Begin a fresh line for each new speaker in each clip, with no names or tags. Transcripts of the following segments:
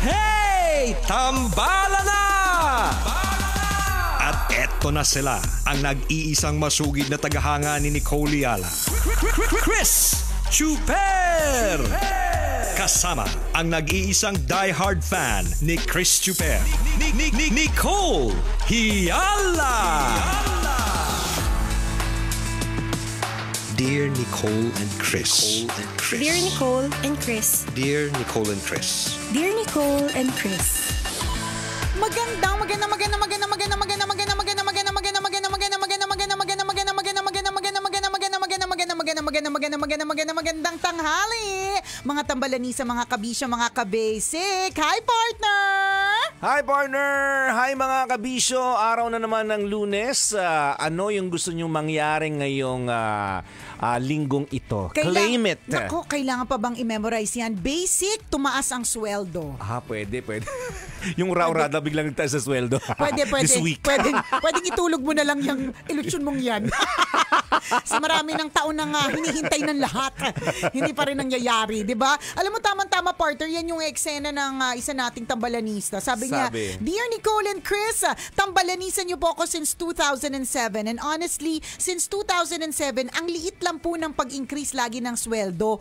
Hey! Tambala na! At eto na sila, ang nag-iisang masugid na tagahanga ni Nicole Yala. Chris Chuper! Kasama ang nag-iisang diehard fan ni Chris Chuper. Nicole Yala! Dear Nicole and Chris.
Dear Nicole and Chris.
Dear Nicole and Chris.
Dear Nicole and Chris.
Magandang tanghali, mga tambalanisa, mga kabisyo, mga kabasic. Hi, partner!
Hi, partner! Hi, mga kabisyo! Araw na naman ng Lunes. Ano yung gusto nyong mangyari ngayong linggong ito? Claim it!
Naku, kailangan pa bang i-memorize yan? Basic, tumaas ang sweldo.
Pwede. Yung raw-rada biglang taas sa sweldo.
Pwede.
This week.
Pwedeng itulog mo na lang yung ilusyon mong yan. Sa marami ng taon na nga, hinihintay ng lahat. Hindi pa rin nangyayari, di ba? Alam mo, tama-tama, partner, yan yung eksena ng isa nating tambalanista. Sabi niya, Dear Nicole and Chris, tambalanisa niyo po ako since 2007. And honestly, since 2007, ang liit lang po ng pag-increase lagi ng sweldo.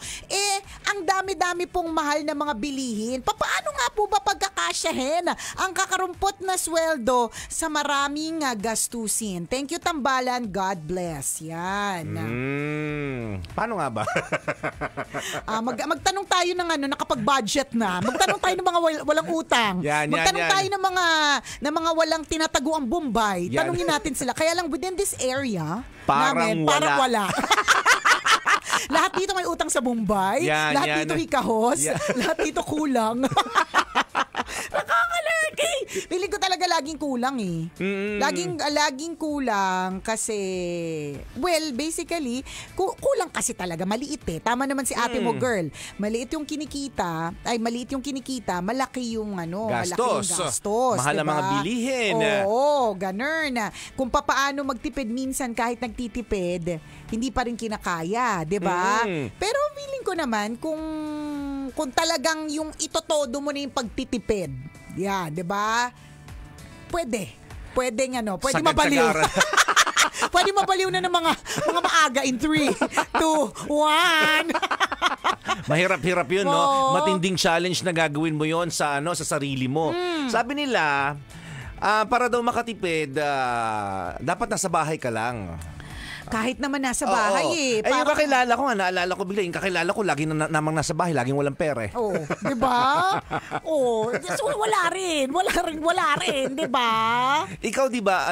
Ang dami-dami pong mahal na mga bilihin. Paano nga po ba pagkakasyahin ang kakarumpot na sweldo sa maraming gastusin? Thank you, tambalan. God bless. Yan.
Paano nga ba?
Magtanong tayo ng nakapag-budget na. Magtanong tayo ng mga walang utang. Magtanong tayo ng mga walang tinataguang Bombay. Tanungin natin sila. Kaya lang within this area, parang wala. Lahat dito may utang sa Bombay. Lahat dito hikahos. Lahat dito kulang. Nakakalaki. Piling ko talaga laging kulang eh. Laging kulang kasi, well, basically, kulang kasi talaga. Maliit eh. Tama naman si ate mo, girl. Maliit yung kinikita, malaki yung gastos.
Mahal ang mga bilihin.
Oo, ganun. Kung papaano magtipid minsan kahit nagtitipid, hindi pa rin kinakaya, 'di ba? Pero feeling ko naman kung talagang yung itotodo mo na yung pagtitipid. 'Di ba? Pwede mabaliw. Pwede mabaliw na ng mga maaga in 3, 2, 1.
Mahirap-hirap 'yun, no? Matinding challenge na gagawin mo 'yon sa sarili mo. Sabi nila, para daw makatipid, dapat nasa bahay ka lang.
Kahit naman nasa bahay
yung kakilala ko naalala ko bigla, yung kakilala ko lagi namang nasa bahay, laging walang pera.
Di ba? So wala rin, di ba?
Ikaw, di ba,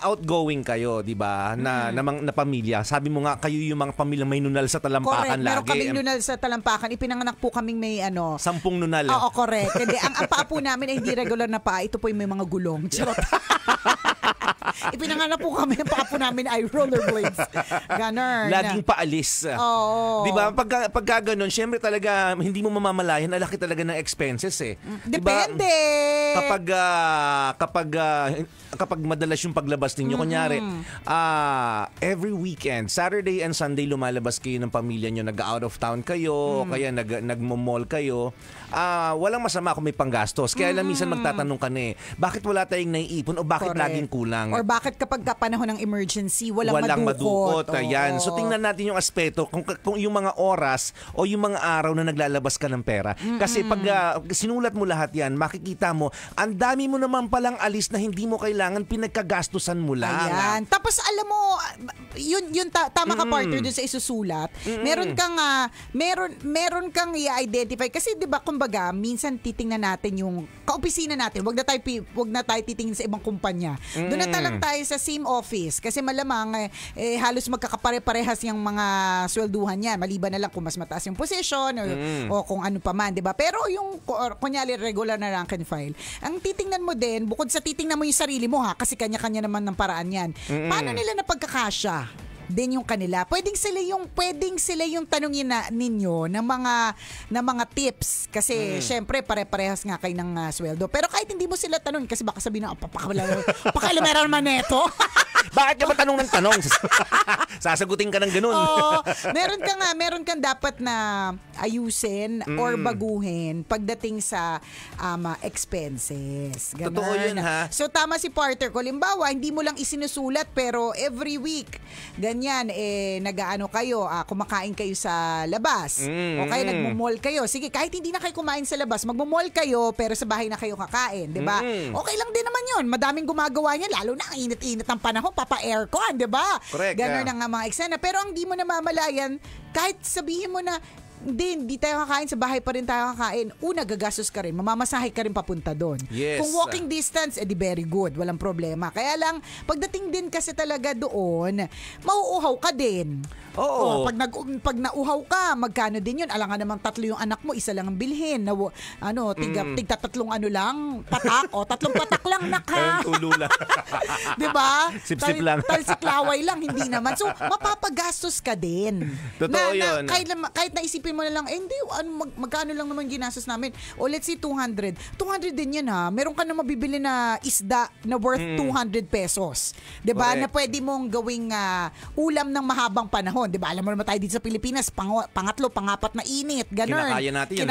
outgoing kayo, di ba, na pamilya. Sabi mo nga, kayo yung mga pamilyang may nunal sa talampakan.
Correct, meron kaming nunal sa talampakan. Ipinanganak po kaming may 10
nunal.
Oo, correct. Hindi, ang paa po namin ay hindi regular na paa. Ito po yung may mga gulong. Charot. Ipinanganak po kami, ang paa po namin ay rollerblades. Ganon.
Laging paalis.
Oo.
Di ba? Pagka ganun, syempre talaga, hindi mo mamamalayan, alaki talaga ng expenses eh.
Depende.
Diba? Kapag madalas yung paglabas ninyo, kunyari, every weekend, Saturday and Sunday, lumalabas kayo ng pamilya nyo, nag-out of town kayo, kaya nag-mall kayo, walang masama kung may panggastos. Kaya lang minsan magtatanong ka na bakit wala tayong naiipon o bakit laging kulang?
Or bakit kapag panahon ng emergency, walang
madukot. Ayan. So tingnan natin yung aspeto kung yung mga oras o yung mga araw na naglalabas ka ng pera. Kasi pag sinulat mo lahat yan, makikita mo, ang dami mo naman palang alis na hindi mo kailangan, pinagkagastusan mo lang.
Ayan. Tapos alam mo, yun tama ka, partner, dun sa isusulat. Meron kang i-identify. Kasi 'di ba, kumbaga, minsan titingnan natin yung kaopisina natin. Wag na tayo titingin sa ibang kumpanya. Doon na lang tayo sa same office kasi malamang halos magkakapare-parehas yung mga swelduhan niyan, maliban na lang kung mas mataas yung position o kung ano pa man, 'di ba? Pero yung kunyari regular na rank and file, ang titingnan mo din, bukod sa titingnan mo yung sarili mo kasi kanya-kanya naman ng paraan yan. Paano nila napagkakasya? din yung kanila. Pwedeng sila yung tanungin ninyo ng mga tips kasi syempre pare-parehas nga kayo ng sweldo. Pero kahit hindi mo sila tanong kasi baka sabihin na pakailamera naman neto.
Bakit ka ba tanong ng tanong? Sasagutin ka ng ganun.
Oo. Meron kang dapat na ayusin or baguhin pagdating sa expenses. Ganun.
Totoo yun, ha?
So tama si partner ko. Limbawa, hindi mo lang isinusulat pero every week, ganyan, nag-aano kayo, kumakain kayo sa labas. O kaya nagmo-mall kayo. Sige, kahit hindi na kayo kumain sa labas, magmo-mall kayo pero sa bahay na kayo kakain. Diba? Okay lang din naman yun. Madaming gumagawa niya, lalo na ang init-init ng panahon, papa-aircon, diba?
Correct.
Ganun ang mga eksena. Pero ang di mo na mamalayan, kahit sabihin mo na, hindi tayo kakain, sa bahay pa rin tayo kakain. Una, gagastos ka rin. Mamamasahe ka rin papunta doon.
Yes.
Kung walking distance, edi very good. Walang problema. Kaya lang, pagdating din kasi talaga doon, mauuhaw ka din.
Oo.
Pag nauhaw ka, magkano din yun? Alangan namang 3 yung anak mo, isa lang ang bilhin. Tigta 3 lang, patak. 3 patak lang, naka.
Tulo lang.
Diba?
Sip-sip lang.
Talsiklaway lang, hindi naman. So, mapapagastos ka din.
Totoo yun.
Kahit naisipin mo na lang, hindi, magkano lang naman ginastos namin? O let's say 200. 200 din yan ha. Meron ka na mabibili na isda na worth 200 pesos. Diba?
Correct.
Na pwede mong gawing ulam ng mahabang panahon. Diba? Alam mo naman tayo dito sa Pilipinas, pangatlo, pangapat na init. Ganun.
Kinakaya natin yan.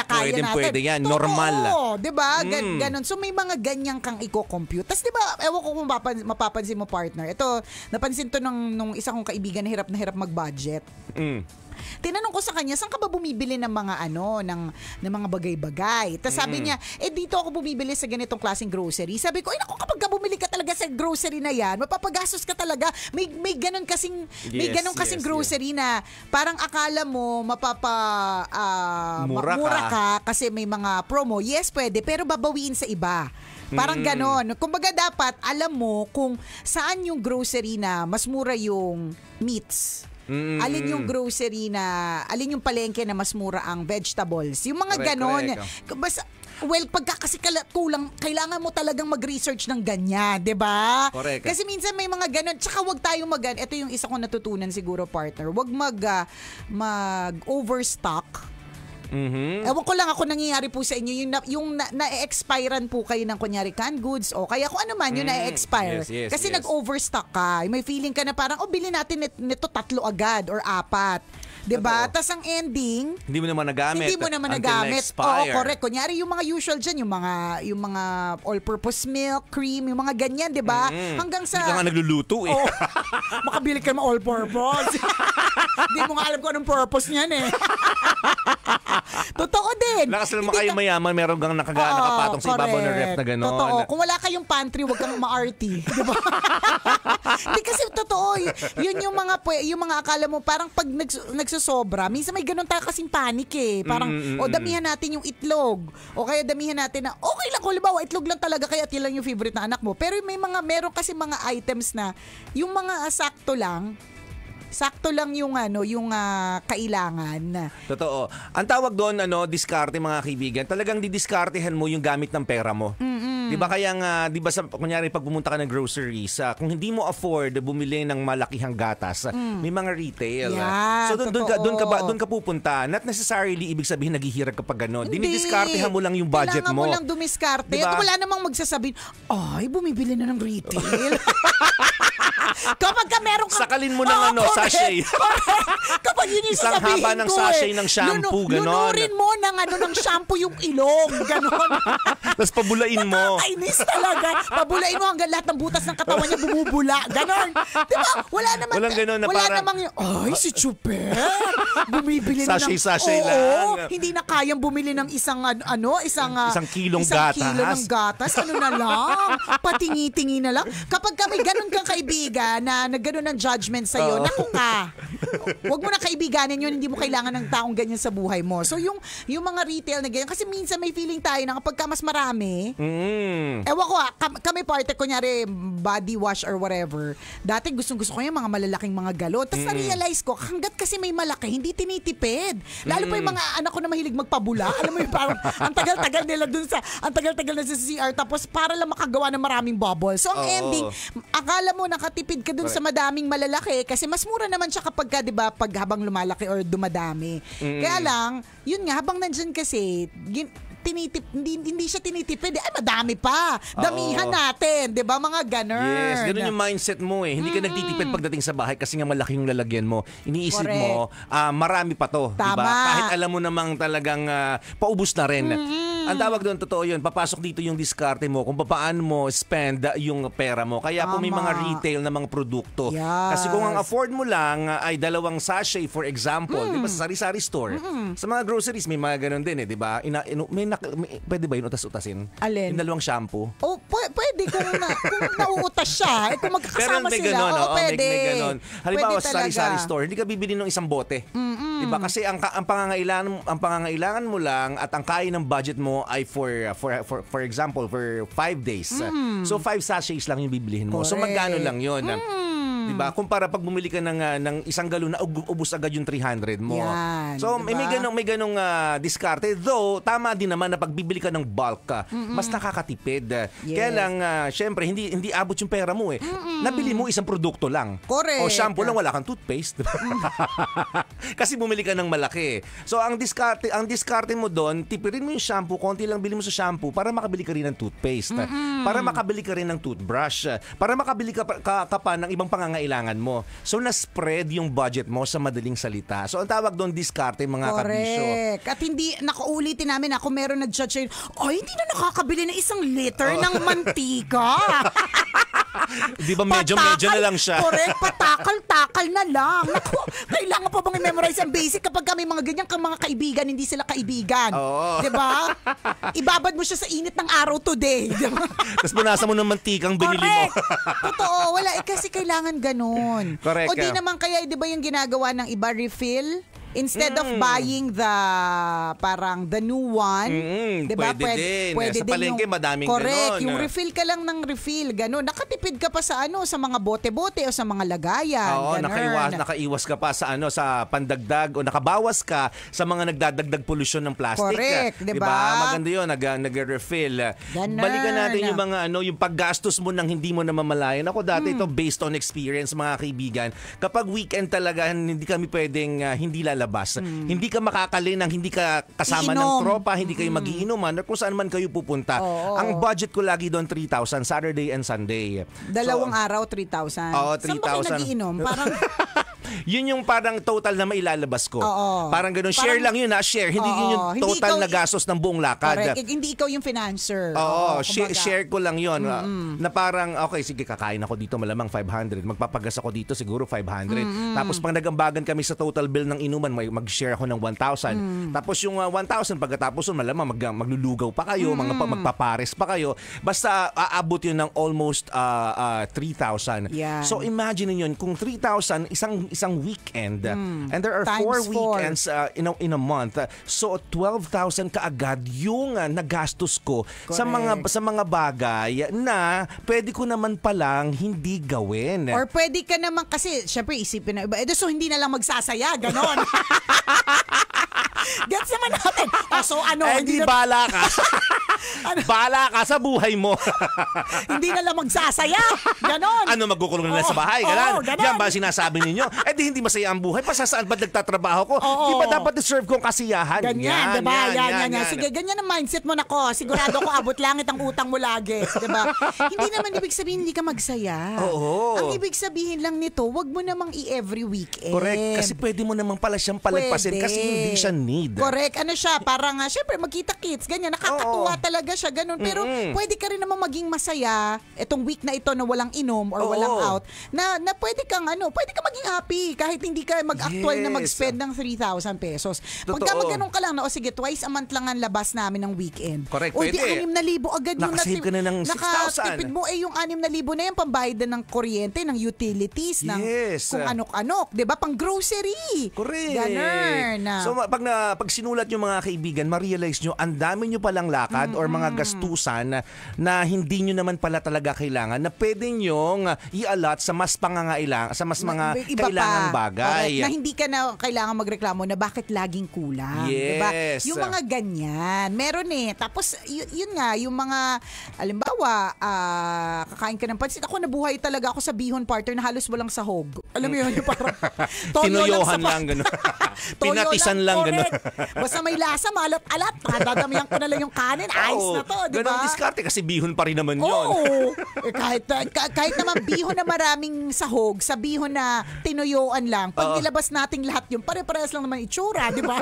Pwede yan.
Totoo,
normal.
Diba? Ganon. So may mga ganyan kang i-compute. Tapos diba, ewan ko kung mapapansin mo partner. Ito, napansin to nung isa kong kaibigan na hirap mag-budget. Tinanong ko sa kanya, saan ka ba bumibili ng mga ng mga bagay-bagay? Tapos sabi niya, dito ako bumibili sa ganitong klaseng grocery. Sabi ko, naku, kapag bumili ka talaga sa grocery na yan, mapapagastos ka talaga. May ganun kasing grocery na parang akala mo mura ka kasi may mga promo. Yes, pwede, pero babawiin sa iba. Parang ganon. Kumbaga dapat alam mo kung saan yung grocery na mas mura yung meats. Alin yung grocery alin yung palengke na mas mura ang vegetables. Yung mga ganon. Basta, pagka kasi kulang, kailangan mo talagang mag-research ng ganyan, 'di ba?
Correct.
Kasi minsan may mga ganon. Tsaka wag tayong ito yung isa kong natutunan siguro, partner. Wag mag-overstock. Ewan ko lang ako nangyayari po sa inyo yung na-expirean po kayo ng kunyari canned goods o kaya kung ano man yung na-expire.
Yes,
kasi nag-overstock ka. May feeling ka na parang bilhin natin nito 3 agad or 4. Diba? Tapos ang ending,
hindi mo naman nagamit.
Oo, correct. Kunyari yung mga usual dyan, yung mga all-purpose milk, cream, yung mga ganyan, diba? Hanggang sa...
Hindi ka nga nagluluto eh.
Makabili ka ng all-purpose. Hindi mo nga alam kung anong purpose niyan eh. Totoo din.
Lakas naman kayo mayaman, meron kang nakapatong sa ibabaw ng ref na gano'n.
Totoo. Kung wala kayong pantry, wag kang ma-arty. Diba? Hindi kasi totoo. Yun yung mga akala mo, parang pag nagsusobra, minsan may ganun tayo kasing panic eh. Parang, damihan natin yung itlog. O kaya damihan natin na, okay lang, kung halimbawa, itlog lang talaga, kaya yan lang yung favorite na anak mo. Pero meron kasi mga items na, yung mga sakto lang yung kailangan.
Totoo. Ang tawag doon diskarte mga kaibigan. Talagang didiskartehan mo yung gamit ng pera mo. 'Di ba kaya nga 'di ba kunyari pag pumunta ka ng groceries, kung hindi mo afford bumili ng malakihang gatas, may mga retail.
Yeah,
so doon ka pupunta. Not necessarily ibig sabihin naghihirap ka pag gano'n. Dinidiskartehan mo lang yung budget mo.
Kailangan mo lang dumiskarte. Diba? At wala namang magsasabihin, ay, bumibili na ng retail. Kapag ka meron kang...
Sakalin mo ng sachet.
Kapag yun yung
isang
sasabihin
haba ng sachet ng shampoo, ganon.
Lunurin mo ng shampoo yung ilong, ganon.
Tapos pabulain mo.
Nakakainis talaga. Pabulain mo hanggang lahat ng butas ng katawan niya bumubula. Ganon. Diba?
Walang ganon na
wala
parang...
namang ay, si Chuper. Bumibili na ng...
Sachet lang.
Oo, hindi na kayang bumili ng isang
kilong
gatas.
Isang kilo ng gatas.
Ano na lang. Patingi-tingi na lang. Kapag kami ganon kang kaibigan na nagganon ng judgment sa'yo, naku ka. Huwag mo na kaibiganin yun, hindi mo kailangan ng taong ganyan sa buhay mo. So yung mga retail na ganyan, kasi minsan may feeling tayo na kapag ka mas marami, ewan ko kami parte, kunyari body wash or whatever, dati gustong-gusto ko yung mga malalaking mga galon. Tapos na-realize ko, hanggat kasi may malaki, hindi tinitipid. Lalo pa yung mga anak ko na mahilig magpabula. Alam mo yung parang, ang tagal-tagal na sa CR, tapos para lang makagawa ng maraming bubbles. So ang ending, akala mo makakatipid ka dun sa madaming malalaki kasi mas mura naman siya kapag ka, 'di ba, pag habang lumalaki or dumadami. Kaya lang, yun nga habang nandiyan kasi hindi siya tinitipid. Ay, madami pa. Damihan natin. 'Di ba? Mga ganun.
Yes, ganun yung mindset mo eh. Hindi ka nagtitipid pagdating sa bahay kasi nga malaki yung lalagyan mo. Iniisip mo, marami pa to.
Tama.
Diba? Kahit alam mo namang talagang paubos na rin. Ang tawag doon, totoo yun. Papasok dito yung diskarte mo kung paano mo spend yung pera mo. Kaya kung may mga retail na mga produkto.
Yes.
Kasi kung ang afford mo lang ay 2 sachet, for example, di ba, sa sari-sari store. Sa mga groceries, may mga ganun din eh, di ba? Pwede ba yun utas-utasin?
Alin?
Yung 2 shampoo.
Oh, pwede kung nauutas siya. Kung magkakasama
May
sila.
ganon,
Pwede.
may ganon. Halimbawa,
Pwede
sa sari-sari store, hindi ka bibili ng isang bote. Diba? Kasi ang pangangailangan mo lang at ang kaya ng budget mo ay for example, for 5 days. So 5 sachets lang yung bibilihin mo. So
Correct.
magkano lang yun? Diba? Kumpara pag bumili ka ng isang galon na ubos agad yung 300 mo.
Yan,
So
diba?
may ganong diskarte. Though, tama din naman na pag bibili ka ng bulk, mas nakakatipid.
Yes.
Kaya lang, syempre, hindi abot yung pera mo eh. Nabili mo isang produkto lang.
Correct.
O shampoo lang, wala kang toothpaste. Kasi bumili ka ng malaki. So ang diskarte mo doon, tipirin mo yung shampoo, konti lang bili mo sa shampoo para makabili ka rin ng toothpaste. Para makabili ka rin ng toothbrush. Para makabili ka pa ng ibang pangangailangan mo. So na-spread yung budget mo sa madaling salita. So ang tawag doon diskarte, mga kabisyo.
Correct. At hindi, nakaulitin namin ako meron nag-judge ay hindi na nakakabili ng 1 liter ng mantika.
Di ba medyo na lang siya?
Correct, patakal-takal na lang. Naku, kailangan pa bang i-memorize ang basic kapag kami mga ganyan kang mga kaibigan, hindi sila kaibigan.
Oo.
Di ba? Ibabad mo siya sa init ng araw today. Di ba?
Tapos punasa mo ng mantikang binili mo.
Totoo, wala. Kasi kailangan ganun.
Correct.
O di naman kaya, di ba yung ginagawa ng iba, refill? Instead of buying the new one,
diba? Pwede din. Sa palengke, madaming
correct,
ganon.
yung refill ka lang ng refill, gano'n. Nakatipid ka pa sa sa mga bote-bote o sa mga lagayan.
Oo,
ganun.
nakaiwas ka pa sa sa pandagdag o nakabawas ka sa mga nagdadagdag polusyon ng plastic.
Correct, diba?
Maganda 'yun, nag-refill.
Ganun.
Balikan natin yung mga yung paggastos mo nang hindi mo namamalayan. Ako dati ito based on experience, mga kaibigan. Kapag weekend talaga, hindi kami pwedeng hindi lalabas. Hindi ka makakali nang hindi ka kasama ng tropa, hindi kayo magiinuman or kung saan man kayo pupunta.
Oo.
Ang budget ko lagi doon 3,000 Saturday and Sunday.
Dalawang araw, 3,000.
Oo,
Saan ba kayo
3,000.
nagiinom? Parang
Yun yung parang total na mailalabas ko.
Oo.
Parang ganun. Share lang yun, share. Hindi yun yung
Hindi
total
ikaw
na gastos ng buong lakad.
correct. Hindi ikaw yung financer.
Oo,
kumbaga.
share ko lang yun. Na parang, okay, sige, kakain ako dito malamang 500. Magpapagas ako dito siguro 500. Tapos pag nagambagan kami sa total bill ng inuman, mag-share ako ng 1,000. Tapos yung 1,000, pagkatapos nun, malamang maglulugaw pa kayo, magpapares pa kayo. Basta aabot yun ng almost 3,000.
Yan.
So imagine yun, kung 3,000 isang weekend, and there are
Times
4 weekends in a month. So 12,000 kaagad yung nagastos ko sa mga bagay na pwede ko naman palang hindi gawin.
Or pwede ka naman, kasi syempre isipin na iba, so hindi na lang magsasaya, ganon. Gets naman natin. So ano,
hindi bala ka. Bala ka sa buhay mo.
hindi na lang magsasaya, ganon.
Ano, magkukulong na sa bahay? Ganon.
ganon.
Yan ba sinasabi ninyo? Di hindi masaya ang buhay. Pasasaan ba nagtatrabaho ko? Di ba dapat deserve kong kasiyahan?
Ganyan, diba? Yan. Sige, ganyan ang mindset mo, nako. Sigurado ko abot langit ang utang mo lagi. Diba? Hindi naman ibig sabihin hindi ka magsaya.
Oo.
Ang ibig sabihin lang nito, wag mo namang every weekend.
Correct. Kasi pwede mo namang pala siyang palagpasin kasi hindi siya need.
Correct. Ano siya, parang syempre magkita-kits, ganyan. Nakakatuwa talaga siya, ganun. Pero pwede ka rin namang maging masaya itong week na ito na walang inom or walang out, na pwede kang pwede ka maging happy kahit hindi ka mag-actual na mag-spend ng 3,000 pesos. Pagka magganong ka lang na, sige, twice a month lang ang labas namin ng weekend.
Correct,
o di
pwede.
6,000 agad yung
Nakasave ka na ng 6,000.
nakatipid mo yung 6,000 na yan, pambayad na ng kuryente, ng utilities, ng kung anok-anok, di ba? Pang grocery.
Correct.
Ganun.
So pag sinulat yung mga kaibigan, ma-realize nyo, ang dami nyo palang lakad or mga mga gastusan na hindi nyo naman pala talaga kailangan na pwede nyong i-allot sa mas pangangailangan, sa mas mga
Iba
kailangang
pa.
bagay.
Correct. Na hindi ka na kailangan magreklamo na bakit laging kulang.
Yes.
Diba? Yung mga ganyan. Meron Tapos, yun nga, yung mga, alimbawa, kakain ka ng pansit. Ako nabuhay talaga ako sa bihon partner na halos walang sahog. Alam mo yun, yung parang
Tinuyohan lang, gano'n. Pinatisan lang, gano'n.
Basta may lasa, maalat-alat. Dadamihan ko na lang yung kanin. Ayos na to, di ba?
Ganun diskarte kasi bihon pa rin naman yun.
Oo. Kahit naman bihon na maraming sahog, sa bihon na tinuyoan lang, pag nilabas nating lahat yun, pare-parehas lang naman itsura, di ba?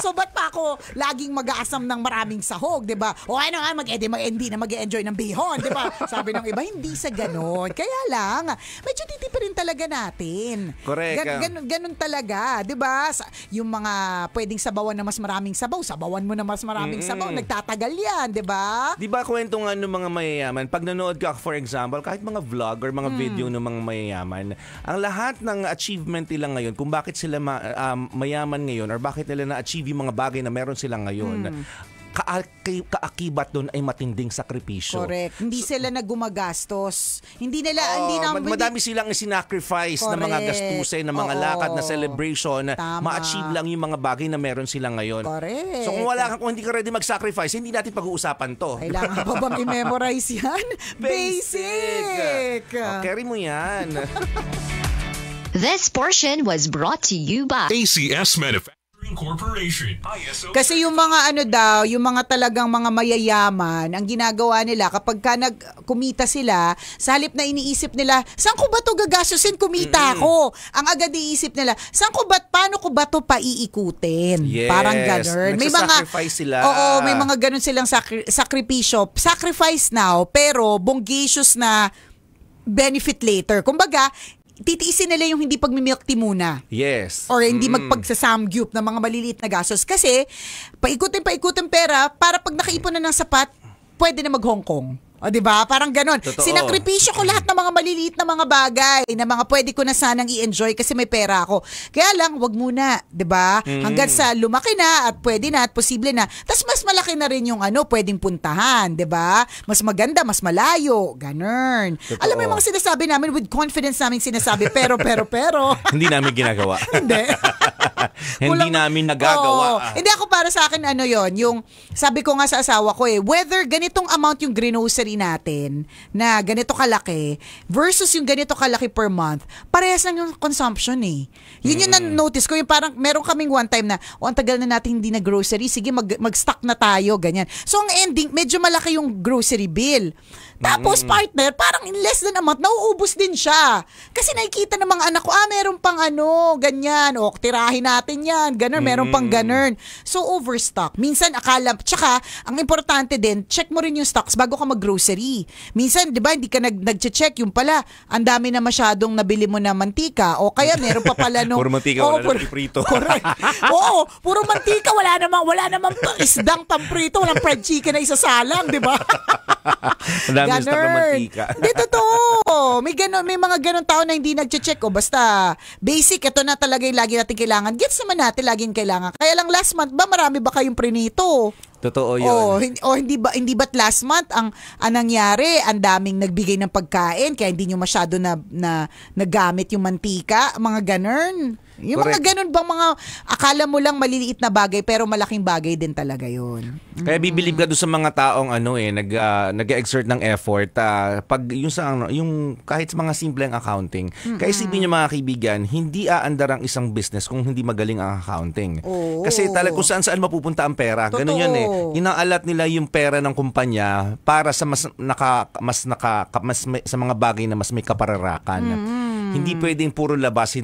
So, ba't pa ako laging mag-aasam ng maraming sahog, di ba? O ano nga, hindi na mag-enjoy ng bihon, di ba? Sabi ng iba, hindi sa ganon. Kaya lang, medyo titipirin talaga natin.
Correct.
Ganon talaga, di ba? Yung mga pwedeng sabawan na mas maraming sabawan mo na mas maraming sabaw, nagtatagal yan, di ba?
Di ba kwento nga ng mga mayayaman, pag nanood ka, for example, kahit mga vlog or mga video ng mga mayayaman, ang lahat ng achievement nila ngayon, kung bakit sila mayaman ngayon or bakit nila na-achieve yung mga bagay na meron sila ngayon, kaakibat doon ay matinding sakripisyo.
Correct. Hindi sila naggumagastos.
Madami silang sinacrifice na mga gastusin, na mga lakad, na celebration, ma-achieve lang yung mga bagay na meron sila ngayon.
Correct.
So kung hindi ka ready mag-sacrifice, hindi natin pag-uusapan to.
Kailangan pa bang i-memorize yan? Basic!
Carry mo yan.
This portion was brought to you by
ACS Manufacturing Corporation.
Kasi yung mga yung mga talagang mga mayayaman, ang ginagawa nila kapag ka kumita sila, sa halip na iniisip nila, saan ko ba to gagastusin kumita ako? Ang agad iisip nila, paano ko ba to paiikutin?
Yes.
Parang ganun.
Nagsasacrifice sila.
Oo, may mga ganun silang sakripisyo. Sacrifice now, pero bongacious na benefit later. Kumbaga, titiisin nila yung hindi pagmimilk tea muna.
Yes.
Or hindi magsasamgyup ng mga maliliit na gastos. Kasi, paikutin pera para pag nakaipon na ng sapat, pwede na mag-Hong Kong. O, diba? Parang ganon.
Totoo.
Sinakripisyo ko lahat ng mga maliliit na mga bagay na mga pwede ko na sanang i-enjoy kasi may pera ako. Kaya lang, wag muna. Diba? Hanggang sa lumaki na at pwede na at posible na. Tapos mas malaki na rin yung pwedeng puntahan. Diba? Mas maganda, mas malayo. Ganon.
Totoo.
Alam mo yung mga sinasabi namin, with confidence namin sinasabi, pero.
Hindi namin ginagawa.
Hindi.
Hindi namin nagagawa.
Hindi ako, para sa akin, yung sabi ko nga sa asawa ko whether ganitong amount yung grocery natin na ganito kalaki versus yung ganito kalaki per month, parehas lang yung consumption Yun yung na-notice ko, yung parang meron kaming one time na, ang tagal na natin hindi na grocery, sige mag-stock na tayo, ganyan. So ang ending, medyo malaki yung grocery bill. Tapos partner, parang in less than a month, nauubos din siya. Kasi nakikita ng mga anak ko, meron pang ganyan, tirahin natin yan, ganun, meron pang ganun. So overstock. Minsan tsaka, ang importante din, check mo rin yung stocks bago ka mag-grocery. Minsan, di ba, hindi ka nag-check, yung pala, ang dami na masyadong nabili mo na mantika, o kaya meron pa pala
Puro mantika, wala namang iprito.
Correct. Oo, puro mantika, wala namang isdang pamprito, walang fried chicken na isasalang, di ba?
Dami stock ng mantika.
Hindi, totoo. May mga ganon tao na hindi nag-check. Basta basic, ito na talaga yung lagi natin kailangan. Gets naman natin laging kailangan. Kaya lang last month ba, marami ba kayong prinito?
Totoo yun.
Hindi ba't last month ang nangyari, ang daming nagbigay ng pagkain, kaya hindi nyo masyado na nagamit yung mantika, mga ganon. Yung
Correct.
mga ganun bang mga akala mo lang maliliit na bagay pero malaking bagay din talaga yun.
Kaya bibilib ka doon sa mga taong nag-exert ng effort pag yung kahit sa mga simpleng accounting. Kaya isipin niyo mga kaibigan, hindi aandar ang isang business kung hindi magaling ang accounting.
Oo.
Kasi talaga kung saan mapupunta ang pera. Ganun yun Inaalat nila yung pera ng kumpanya para sa sa mga bagay na mas may kapararakan. Hindi pwedeng puro labas.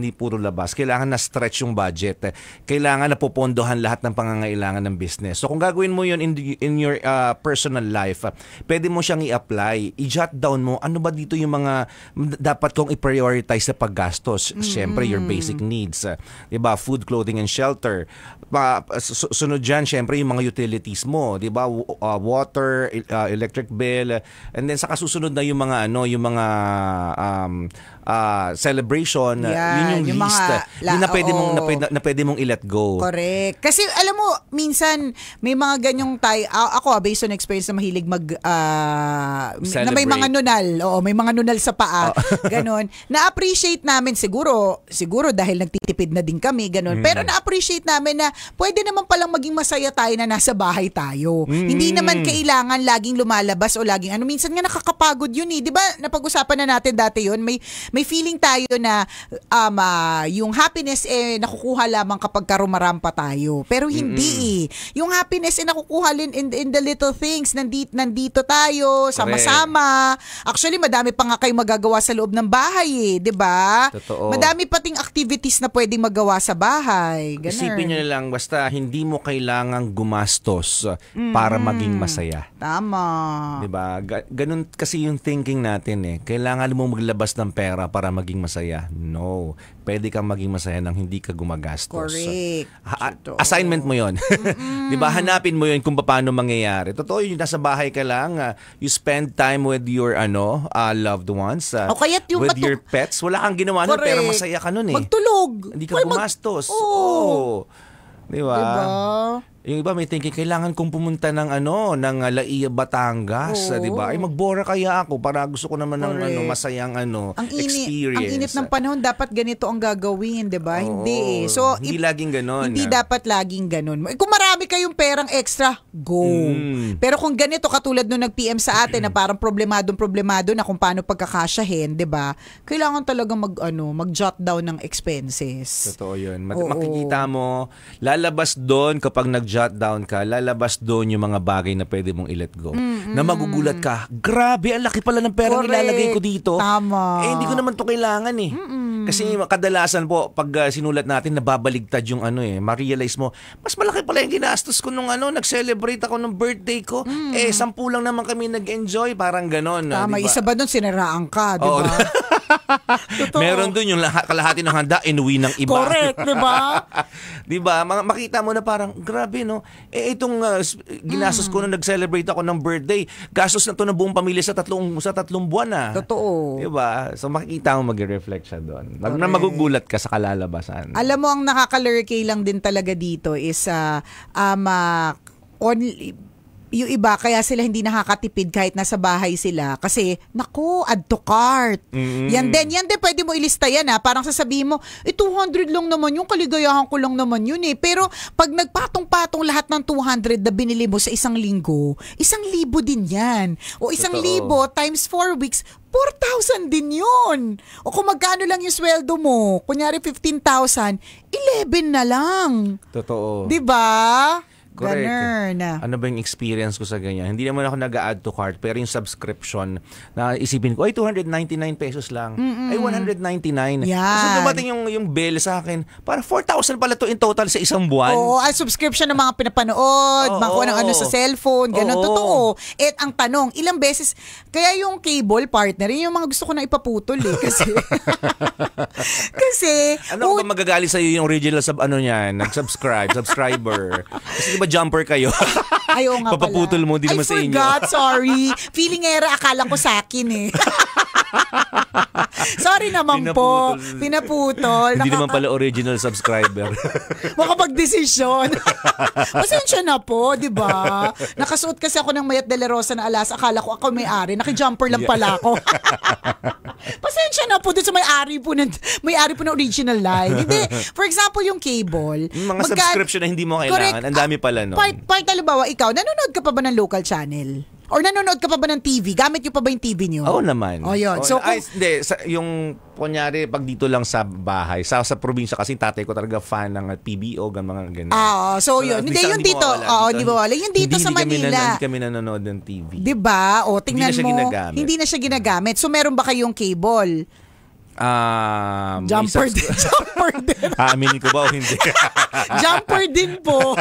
Kailangan na stretch yung budget. Kailangan na popondohan lahat ng pangangailangan ng business. So kung gagawin mo yun in your personal life, pwede mo siyang i-apply. I-jot down mo, ano ba dito yung mga dapat kong i-prioritize sa paggastos? Siyempre, your basic needs. Diba? Food, clothing, and shelter. Sunod dyan, siyempre, yung mga utilities mo. Diba? Water, electric bill. And then, sa kasusunod na yung mga celebration,
Yan,
yun yung least. Yun na pwede mong i-let go.
Correct. Kasi alam mo, minsan may mga ganyong ako based on experience na mahilig na may mga nunal. Oo, may mga nunal sa paa. Ganon. Na-appreciate namin siguro dahil nagtitipid na din kami, ganon. Pero na-appreciate namin na pwede naman palang maging masaya tayo na nasa bahay tayo. Hindi naman kailangan laging lumalabas o laging minsan nga nakakapagod yun eh. 'Di ba? Napag-usapan na natin dati yun. May feeling tayo na yung happiness nakukuha lamang kapag karumarampa tayo. Pero hindi eh. Yung happiness nakukuha in the little things. Nandito tayo, sama-sama. Actually, madami pa nga kayong magagawa sa loob ng bahay eh. 'Di ba?
Totoo.
Madami pating activities na pwedeng magawa sa bahay. Ganun.
Isipin nyo na lang, basta hindi mo kailangang gumastos para maging masaya.
Tama.
Diba? Ganun kasi yung thinking natin eh. Kailangan mo maglabas ng pera para maging masaya. No. Pwede kang maging masaya nang hindi ka gumagastos.
Correct.
Assignment mo yon. Diba? Hanapin mo yun kung paano mangyayari. Totoo yun, nasa bahay ka lang. You spend time with your loved ones. With your pets. Wala kang ginawa nun, pero masaya ka nun eh.
Magtulog.
Hindi ka gumastos. Diba? Yung iba may thinking, kailangan kong pumunta ng Laia, Batangas, 'di ba? Ay magbora kaya ako para gusto ko naman ng masayang experience.
Ang init ng panahon, dapat ganito ang gagawin, 'di ba? Hindi eh. So
hindi laging ganoon.
Hindi dapat laging ganoon. Kung marami kayong perang extra, go. Pero kung ganito katulad nung nag-PM sa atin na parang problemado na kung paano pagkakasyahin, 'di ba? Kailangan talaga mag-jot down ng expenses.
Totoo 'yun. Makikita mo, lalabas doon kapag nag-jot down ka, lalabas doon yung mga bagay na pwede mong i-let go. Na magugulat ka, grabe, ang laki pala ng perang ilalagay ko dito.
Tama.
Hindi ko naman to kailangan eh. Kasi kadalasan po, pag sinulat natin, nababaligtad yung ma-realize mo, mas malaki pala yung ginastos ko nung nag-celebrate ako ng birthday ko. 10 lang naman kami nag-enjoy, parang ganon.
Tama,
diba?
Isa ba doon siniraan ka, di ba?
Meron doon yung kalahati ng handa, inuwi ng iba.
Correct, di ba?
Di ba? Makita mo na parang, grabe, no? Itong ginastos ko nung nag-celebrate ako ng birthday, gastos na to ng buong pamilya sa tatlong buwan na.
Totoo.
Di ba? So makikita mo mag-reflect siya doon. Na magugulat ka sa kalalabasan.
Alam mo, ang nakakalurkey lang din talaga dito is yung iba, kaya sila hindi nakakatipid kahit nasa bahay sila. Kasi, add to cart. Yan din, pwede mo ilista yan parang sasabihin mo, 200 lang naman yung kaligayahan ko lang naman yun eh. Pero, pag nagpatong-patong lahat ng 200 na binili mo sa isang linggo, 1,000 din yan. O 1,000 times 4 weeks, 4,000 din yun. O kung magkano lang yung sweldo mo, kunyari 15,000, 11 na lang.
Totoo.
Diba?
Correct.
Ganun.
Ano ba yung experience ko sa ganyan? Hindi naman ako nag-add to cart, pero yung subscription, na isipin ko, 299 pesos lang. Ay, 199.
Yan.
So, dumating yung bill sa akin, para 4,000 pala to in total sa isang buwan.
Oo, subscription ng mga pinapanood, mga kung ano sa cellphone, ganun. Totoo. At ang tanong, ilang beses, kaya yung cable partner, yung mga gusto ko na ipaputol eh. Kasi,
ano ba magagaling sa'yo yung original subscriber? Kasi di ba jumper kayo?
Ayaw nga pala.
Papaputol mo, di naman sa inyo.
I forgot, sorry. Feeling akala ko sa akin eh. Sorry naman po. Pinaputol.
Hindi naman pala original subscriber.
Makapag-desisyon. Pasensya na po, di ba? Nakasuot kasi ako ng Mayat de la Rosa na alas. Akala ko ako may-ari. Naki-jumper lang pala ako. Pasensya na po dun sa may-ari po ng original line. Hindi. For example, yung cable.
Mga subscription na hindi mo kailangan. Correct. Ang dami pala, no?
Part halimbawa, ikaw, nanonood ka pa ba ng local channel? Or nanonood ka pa ba ng TV? Gamit nyo pa ba yung TV nyo?
Oo naman.
O yun. So,
yung kunyari, pag dito lang sa bahay, sa probinsya kasi tatay ko talaga fan ng PBO, mga ganun.
So yun. Hindi yung dito. Hindi ba wala? Yung dito sa Manila.
Hindi kami nanonood ng TV.
Diba? O, tingnan mo.
Hindi
na siya ginagamit. So, meron ba kayong cable? Jumper din.
Aminin ko ba o hindi?
Jumper din po.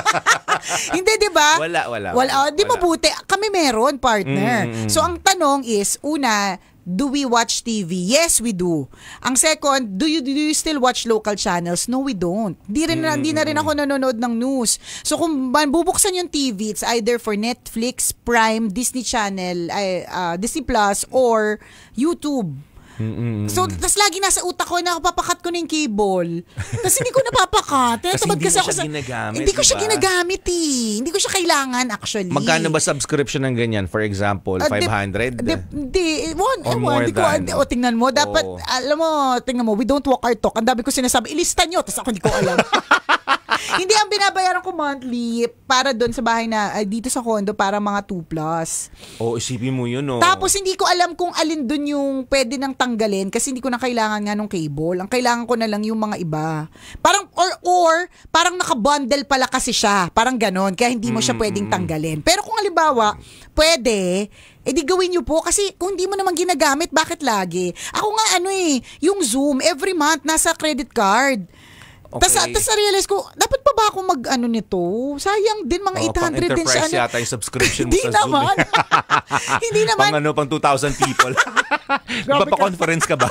Hindi, di ba?
Wala.
Di mabuti. Kami meron, partner. So, ang tanong is, una, do we watch TV? Yes, we do. Ang second, do you still watch local channels? No, we don't. Di na rin ako nanonood ng news. So, kung bubuksan yung TV, it's either for Netflix, Prime, Disney Channel, Disney Plus, or YouTube. So, tas lagi nasa utak ko na papakat ko na yung cable. Tas hindi ko napapakat.
Kasi hindi mo siya ginagamit,
Hindi ko siya
diba?
ginagamit eh. Hindi ko siya kailangan actually.
Magkano ba subscription ng ganyan? For example, 500?
Hindi.
Or more than.
Tingnan mo. Dapat,
Oo.
alam mo, tingnan mo, we don't walk our talk. Ang dami ko sinasabi, ilista nyo. Tas ako hindi ko alam. Hindi, ang binabayaran ko monthly para doon sa bahay na dito sa condo para mga 2+.
Isipin mo yun,
Tapos hindi ko alam kung alin doon yung pwede nang tanggalin kasi hindi ko na kailangan nga nung cable. Ang kailangan ko na lang yung mga iba. Parang or parang nakabundle pala kasi siya. Parang ganon. Kaya hindi mo siya pwedeng tanggalin. Pero kung halimbawa, pwede, di gawin nyo po kasi kung hindi mo naman ginagamit, bakit lagi? Ako nga yung Zoom, every month nasa credit card.
Okay.
Tas na-realize ko, dapat pa ba ako nito? Sayang din, mga 800 din siya.
Pang-enterprise yata yung subscription mo
Hindi
sa
naman.
Zoom.
Hindi naman.
Pang 2,000 people. Nagpapa-conference ka ba?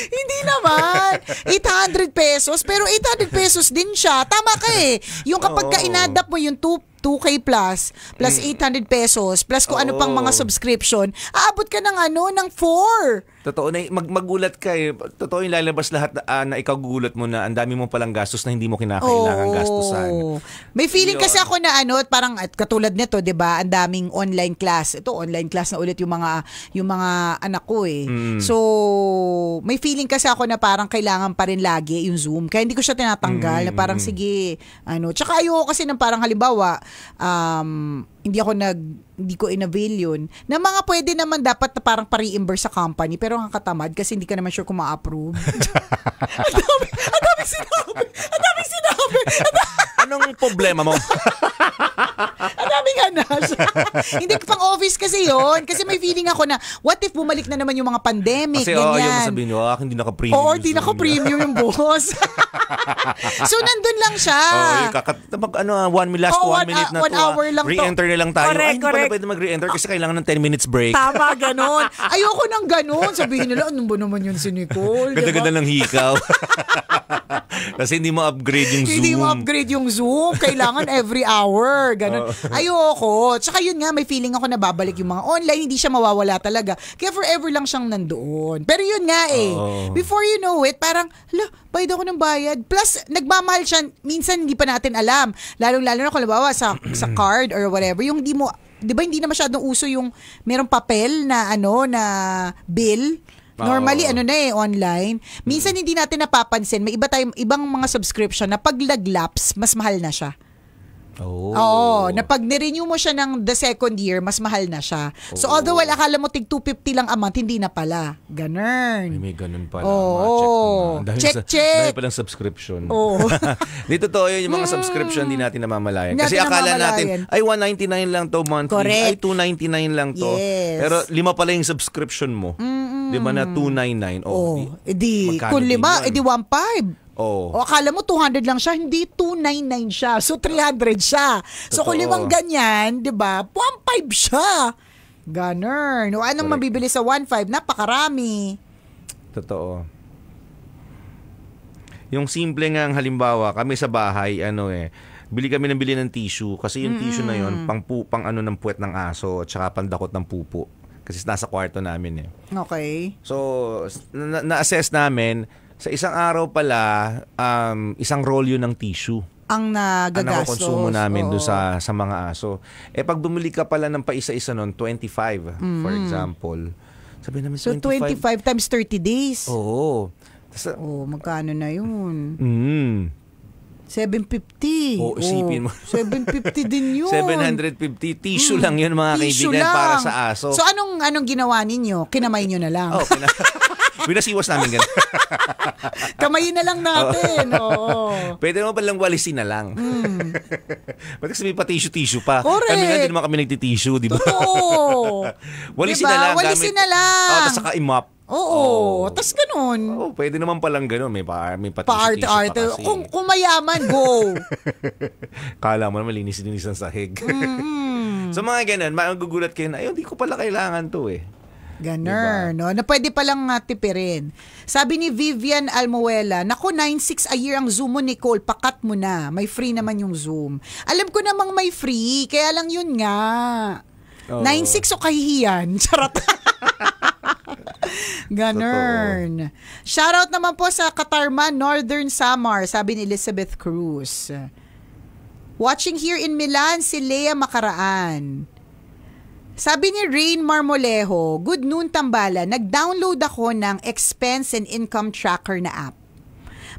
Hindi naman. 800 pesos, pero 800 pesos din siya. Tama ka eh. Yung kapag ka inadap mo yung 2K plus 800 pesos, plus kung ano pang mga subscription, aabot ka ng ng 4.
Totoo na, magulat ka eh. Totoo yung lalabas lahat na ikaw gugulat mo na ang dami mo palang gastos na hindi mo kinakailangan gastusan.
May feeling kasi ako na parang at katulad nito, 'di ba? Ang daming online class. Ito online class na ulit yung mga anak ko eh. So, may feeling kasi ako na parang kailangan pa rin lagi yung Zoom. Kaya hindi ko siya tinatanggal na parang sige, Tsaka ayoko kasi ng parang halimbawa, hindi ko in-avail yun. Na mga pwede naman dapat na parang pa-reimburse sa company pero ang katamad kasi hindi ka naman sure kung ma-approve. Ang dami sinabi.
Anong problema mo?
Ang daming hanas. Hindi pang office kasi yon. Kasi may feeling ako na what if bumalik na naman yung mga pandemic,
kasi
ganyan.
yung sabihin nyo, hindi naka-premium.
Oo, hindi naka-premium yung boss. So, nandun lang siya.
Last 1 minute na
one hour lang
re-enter na lang tayo.
Correct,
Hindi pala pwede mag-re-enter kasi kailangan ng 10 minutes break.
Tama, ganon. Ayoko ng ganon. Sabihin nila, ano ba naman yun si Nicole?
Ganda-ganda ng hikaw. Kasi hindi mo upgrade yung Zoom.
Hindi mo upgrade yung Zoom. Kailangan every hour. Ganon. Ayoko. Tsaka yun nga, may feeling ako na babalik yung mga online. Hindi siya mawawala talaga. Kaya forever lang siyang nandoon. Pero yun nga before you know it, parang, bayad ako ng bayad. Plus, nagmamahal siya. Minsan, hindi pa natin alam. Lalong-lalo na kung halimbawa sa card or whatever. Yung di mo, di ba hindi na masyadong uso yung merong papel na na bill. Normally, online. Minsan hindi natin napapansin. May ibang mga subscription na pag laglaps, mas mahal na siya. Oo, na pag nirenew mo siya ng the second year, mas mahal na siya. So although akala mo tig 250 lang a month, hindi na pala. Ganun.
May ganun pala.
Check.
Dahil palang subscription. Dito to yun, yung mga subscription di natin namamalayan. Kasi akala natin, ay 199 lang to monthly.
Correct.
Ay 299 lang to.
Yes.
Pero 5 pala yung subscription mo. Di ba na 299?
Kung 5, 1.5.
Oh.
O akala mo 200 lang siya, hindi 299 siya. So 300 siya. So kung 5 ganyan, 'di ba? 1.5 siya. Ganun. O anong mabibili sa 1.5? Napakarami.
Totoo. Yung simple nga halimbawa, kami sa bahay bili kami ng tissue kasi yung tissue na yon pang ng puwet ng aso at saka pandakot ng pupo. Kasi nasa kwarto namin
Okay.
So na-assess namin sa isang araw pala, isang roll yun ng tissue.
Ang nagagastos.
Ang nakukonsumo namin doon sa mga aso. Pag bumili ka pala ng paisa-isa nun, 25, for example. Sabi namin,
so 25 times 30 days?
Oo.
Magkano na yun? 750.
Isipin mo.
750 din yun.
750. Tissue lang yun, mga kaibigan, para sa aso.
So anong ginawa ninyo? Kinamay nyo na lang?
Pinasiwas namin ganun.
Kamayin na lang natin.
Pwede naman palang walisin na lang. Ba't kasi may pa-tissue pa?
Correct.
Kami nga, hindi naman kami nagtitissue, di ba?
Oo.
Walisin na lang.
Walisin na lang.
Tapos saka i-mop.
Oo. Tas ganun.
Pwede naman palang ganun. May pa-tissue
pa kasi. Kung mayaman, go.
Kala mo na malinis-linis ang sahig. So mga ganun, magugulat kayo na, hindi ko pala kailangan to
Ganun, diba? Na pwede palang tipirin. Sabi ni Vivian Almuela, naku, 9.6 a year ang Zoom mo, Nicole, pakat mo na. May free naman yung Zoom. Alam ko namang may free, kaya lang yun nga. 9.6 o kahihiyan. Charot. Ganun. Shoutout naman po sa Katarman, Northern Samar, sabi ni Elizabeth Cruz. Watching here in Milan, si Lea Makaraan. Sabi ni Rain Marmolejo, good noon Tambalan, nag-download ako ng expense and income tracker na app.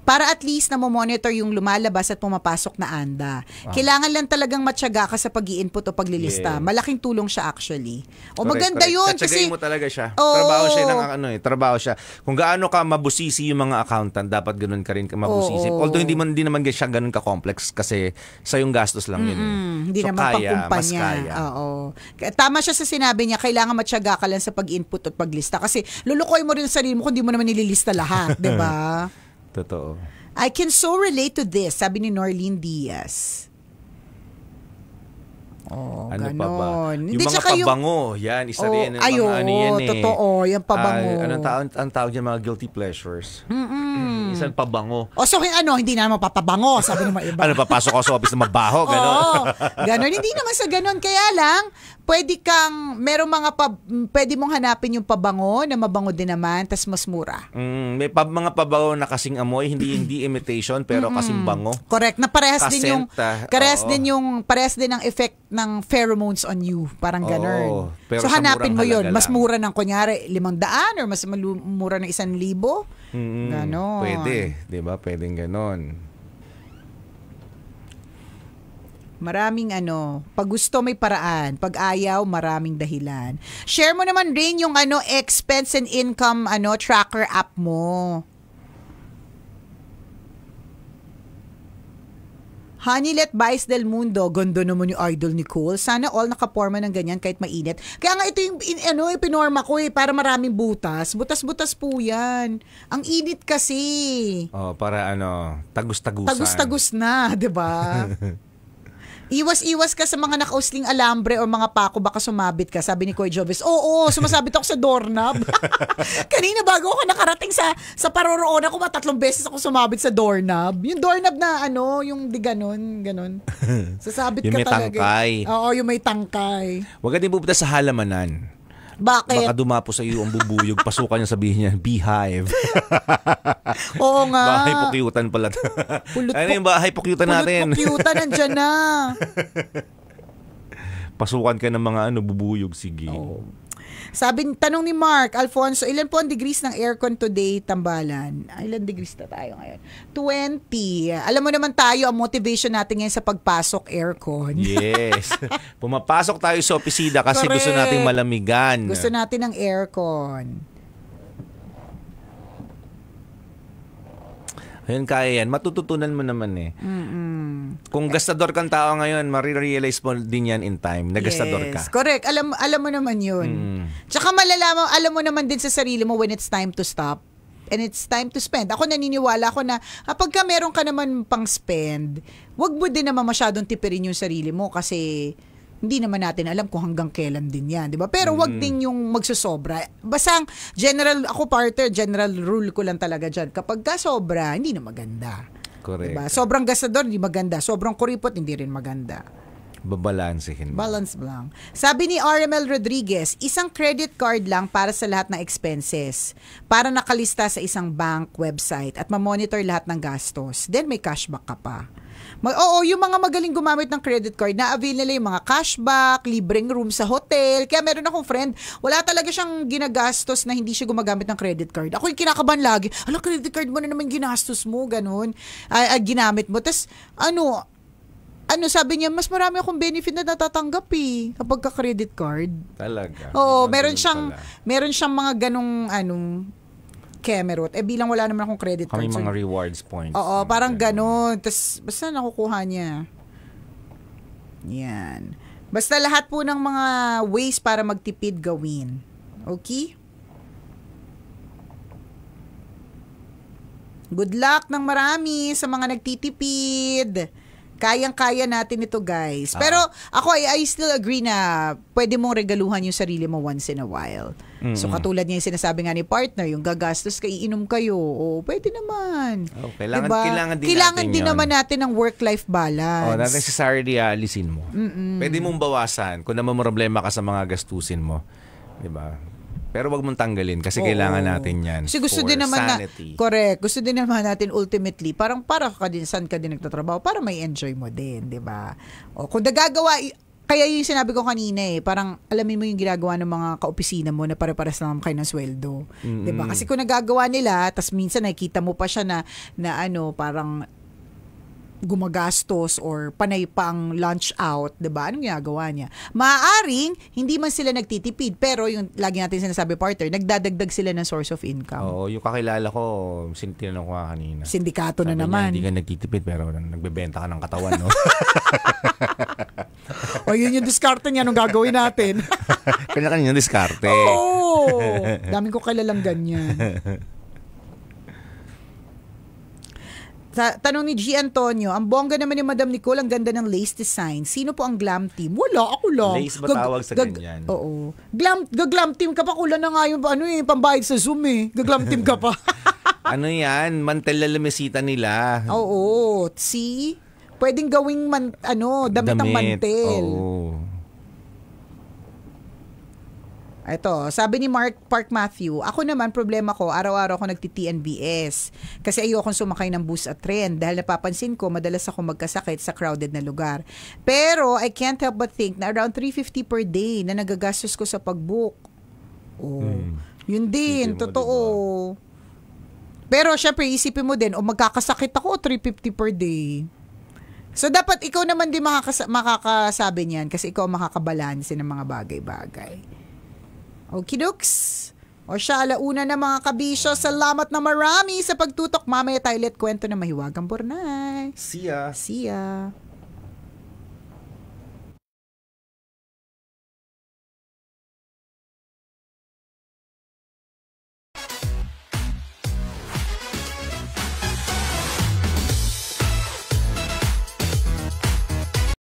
Para at least na monitor yung lumalabas at pumapasok na anda. Kailangan lang talagang matyaga ka sa pag-i-input o paglilista. Malaking tulong siya actually. O maganda yun.
Tatsagayin mo talaga siya.
Oh.
Trabaho siya ng trabaho siya. Kung gaano ka mabusisi yung mga accountant, dapat ganun ka rin mabusisi. Although hindi naman siya ganun ka-complex kasi sa yung gastos lang yun.
Hindi
so,
naman pangkumpanya. Oo. Tama siya sa sinabi niya, kailangan matyaga ka lang sa pag-input at paglista. Kasi lulukoy mo rin sa sarili mo kung di mo naman nililista lahat. Diba?
Totoo.
I can so relate to this, sabi ni Norlene Diaz. Oh,
ano
ganon.
pa ba? Yung
Hindi,
mga pabango, yan, isa rin.
Ayo, totoo, yung pabango.
Ang tawag yan, mga guilty pleasures. Isang pabango.
O so, hindi na naman papabango, sabi ng mga iba.
Papasok ako sa office na mabaho, ganon.
Oo, ganon. Hindi naman sa ganon. Kaya lang, pwede mong hanapin yung pabango na mabango din naman, tas mas mura.
May mga pabango na kasing amoy, hindi imitation, pero kasing bango.
Correct. Na parehas din
Kasenta.
ang effect ng pheromones on you. Parang ganon.
Pero
so, hanapin mo yun.
halaga
Mas
lang.
mura ng kunyari, 500 or mas mura ng 1,000. Ganon.
Pwede. Diba? Pwedeng ganon.
Maraming pag gusto may paraan, pag ayaw maraming dahilan. Share mo naman rin yung expense and income tracker app mo. Honeylet Vice del Mundo, ganda naman yung idol ni Cole. Sana all nakaporma ng ganyan kahit mainit. Kaya nga ito yung pinorma ko para maraming butas. Butas-butas po yan. Ang init kasi.
Para tagus-tagusan.
Tagus-tagus na, 'di ba? Iwas-iwas ka sa mga nakausling alambre o mga pako, baka sumabit ka. Sabi ni Koy Joves, oo, sumasabit ako sa doorknob. Kanina bago ako nakarating sa paroroonan ko, 3 beses ako sumabit sa doorknob. Yung doorknob na yung di ganon. Sasabit
yung
ka
may
talaga.
Tangkay.
Oo, yung may tangkay.
Huwag ka din pupunta sa halamanan.
Bakit?
Baka dumapo sa iyo ang bubuyog, pasukan niya, sabihin niya, beehive.
Oo nga.
Bahay pukyutan pala. Ano yung bahay pukyutan natin?
Pukyutan, nandyan na.
Pasukan ka ng mga bubuyog, sige.
Tanong ni Mark Alfonso, ilan po ang degrees ng aircon today, Tambalan? Ilan degrees na tayo ngayon? 20. Alam mo naman tayo, ang motivation natin ngayon sa pagpasok, aircon.
Yes. Pumapasok tayo sa opisina kasi
Correct.
gusto nating malamigan.
Gusto natin ng aircon.
Ayun, kaya yan. Matututunan mo naman eh. Kung gastador kang tao ngayon, marirealize mo din yan in time na gastador ka.
Yes, correct. Alam mo naman yun. Tsaka malalaman, alam mo naman din sa sarili mo when it's time to stop and it's time to spend. Ako naniniwala ako na pagka meron ka naman pang spend, wag mo din naman masyadong tipirin yung sarili mo kasi hindi naman natin alam kung hanggang kailan din yan, di ba? Pero wag din yung magsusobra. Basta general rule ko lang talaga dyan. Kapag ka sobra, hindi na maganda.
Correct.
Diba? Sobrang gastador, hindi maganda. Sobrang kuripot, hindi rin maganda.
Babalansehin mo.
Balance lang. Sabi ni RML Rodriguez, isang credit card lang para sa lahat ng expenses. Para nakalista sa isang bank website at ma-monitor lahat ng gastos. Then may cashback ka pa. Yung mga magaling gumamit ng credit card, na-avail nila yung mga cashback, libreng room sa hotel. Kaya meron akong friend, wala talaga siyang ginagastos na hindi siya gumagamit ng credit card. Ako yung kinakabahan lagi, credit card mo na naman ginastos mo, ganun. Ginamit mo. Tapos, sabi niya, mas marami akong benefit na natatanggap kapag ka-credit card.
Talaga.
Oo, meron siyang mga ganung Kemerot. Bilang wala naman akong credit card.
Kami mga rewards points.
Oo, parang ganun. Tapos, basta nakukuha niya. Yan. Basta lahat po ng mga ways para magtipid gawin. Okay? Good luck ng marami sa mga nagtitipid. Kayang-kaya natin ito, guys. Pero ako, I still agree na pwede mong regaluhan yung sarili mo once in a while. So katulad niya yung sinasabi nga ni partner, yung gagastos ka, iinom kayo. Pwede naman. Kailangan din naman natin ng work-life balance.
Not necessarily alisin mo. Pwede mong bawasan kung naman problema ka sa mga gastusin mo. Diba? Pero wag mong tanggalin kasi
Oo.
kailangan natin yan
Kasi gusto
for
din naman
sanity.
correct. Gusto din naman natin ultimately, parang para ka din, saan ka din nagtatrabaho, para may enjoy mo din, di ba? O, kung nagagawa, kaya yung sinabi ko kanina parang alamin mo yung ginagawa ng mga kaopisina mo na pare-pares lang kayo ng sweldo. Di ba? Kasi kung nagagawa nila, tas minsan nakikita mo pa siya na parang gumagastos or panay pang lunch out, 'di ba? Anong ginagawa niya? Maaaring hindi man sila nagtitipid, pero yung lagi natin sinasabi, partner, nagdadagdag sila ng source of income.
Oo, yung kakilala ko, tinanong ko nga kanina.
Sindikato na
Sabi niya,
naman.
hindi ka nagtitipid pero nagbebenta ka ng katawan, no?
O yun yung diskarte niya nung gagawin natin.
Kanya-kanya diskarte.
Oo! Daming ko kilalang ganyan. Tanong ni G. Antonio, ang bongga naman ni Madam Nicole, ang ganda ng lace design. Sino po ang glam team? Wala, ako lang.
Lace ba tawag sa ganyan?
Oo. Glam team ka pa, kulang na nga yung pambayad sa Zoom Gaglam team ka pa.
Ano yan? Mantel na lamesita nila.
Oo. See? Pwedeng gawing damit ng mantel.
Oo.
Ito, sabi ni Park Matthew, ako naman problema ko, araw-araw ako nagti-TNBS kasi ayokong sumakay ng bus at tren dahil napapansin ko madalas ako magkasakit sa crowded na lugar. Pero I can't help but think na around 350 per day na nagagastos ko sa pag-book. Oh, yun din,
Isipin mo,
totoo. Diba? Pero syempre, isipin mo din, magkakasakit ako 350 per day. So, dapat ikaw naman din makakasabi niyan kasi ikaw makakabalanse ng mga bagay-bagay. Okey-dokes. O siya, alauna na mga kabisyo. Salamat na marami sa pagtutok. Mamaya tayo let kwento na mahiwagang Bornay.
See ya.
See ya.